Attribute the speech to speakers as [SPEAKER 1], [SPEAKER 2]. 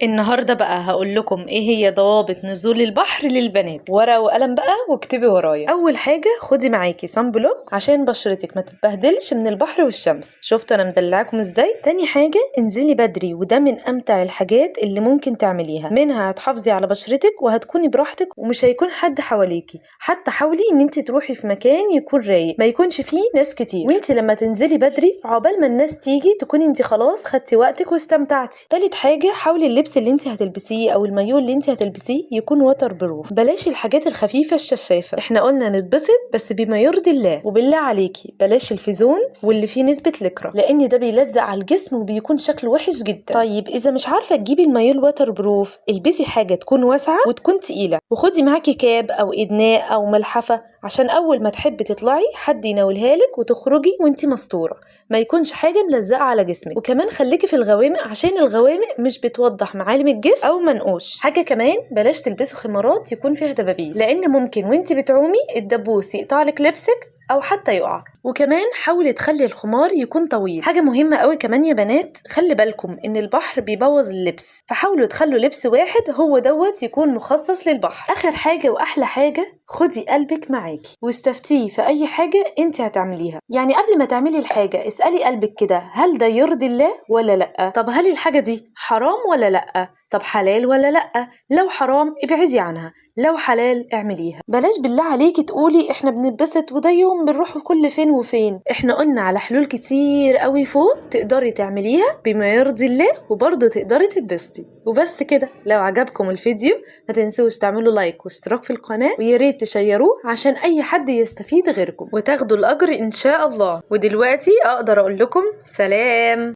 [SPEAKER 1] النهارده بقى هقول لكم ايه هي ضوابط نزول البحر للبنات. ورقه وقلم بقى واكتبي ورايا. اول حاجه خدي معاكي صن بلوك عشان بشرتك ما تتبهدلش من البحر والشمس. شفتوا انا مدلعاكم ازاي. تاني حاجه انزلي بدري، وده من امتع الحاجات اللي ممكن تعمليها. منها هتحافظي على بشرتك وهتكوني براحتك ومش هيكون حد حواليكي. حتى حاولي ان انت تروحي في مكان يكون رايق ما يكونش فيه ناس كتير، وانت لما تنزلي بدري عقبال ما الناس تيجي تكوني انت خلاص خدتي وقتك واستمتعتي. تالت حاجه حاولي اللبس اللي انت هتلبسيه او المايو اللي انت هتلبسيه يكون ووتر بروف. بلاش الحاجات الخفيفه الشفافه. احنا قلنا نتبسط بس بما يرضي الله. وبالله عليكي بلاش الفيزون واللي فيه نسبه لكرة، لان ده بيلزق على الجسم وبيكون شكله وحش جدا. طيب اذا مش عارفه تجيبي المايو الووتر بروف، البسي حاجه تكون واسعه وتكون تقيله، وخدي معاكي كاب او ادناء او ملحفه عشان اول ما تحبي تطلعي حد يناولها لك وتخرجي وانت مستوره، ما يكونش حاجه ملزقه على جسمك. وكمان خليكي في الغوامق عشان الغوامق مش بتوضح معالم الجسم او منقوش. حاجه كمان بلاش تلبسوا خمارات يكون فيها دبابيس، لان ممكن وانت بتعومي الدبوس يقطع لك لبسك او حتى يقع. وكمان حاولي تخلي الخمار يكون طويل. حاجه مهمه قوي كمان يا بنات، خلي بالكم ان البحر بيبوظ اللبس، فحاولوا تخلوا لبس واحد هو دوت يكون مخصص للبحر. اخر حاجه واحلى حاجه، خدي قلبك معاكي واستفتيه في اي حاجه انت هتعمليها. يعني قبل ما تعملي الحاجه اسالي قلبك كده، هل ده يرضي الله ولا لا؟ طب هل الحاجه دي حرام ولا لا؟ طب حلال ولا لا؟ لو حرام ابعدي عنها، لو حلال اعمليها. بلاش بالله عليكي تقولي احنا بنتبسط وده يوم بنروح كل فين وفين. احنا قلنا على حلول كتير قوي فوق تقدري تعمليها بما يرضي الله وبرضه تقدري تتبسطي. وبس كده. لو عجبكم الفيديو ما تنسوش تعملوا لايك واشتراك في القناة، وياريت تشيروه عشان اي حد يستفيد غيركم وتاخدوا الاجر ان شاء الله. ودلوقتي اقدر اقول لكم سلام.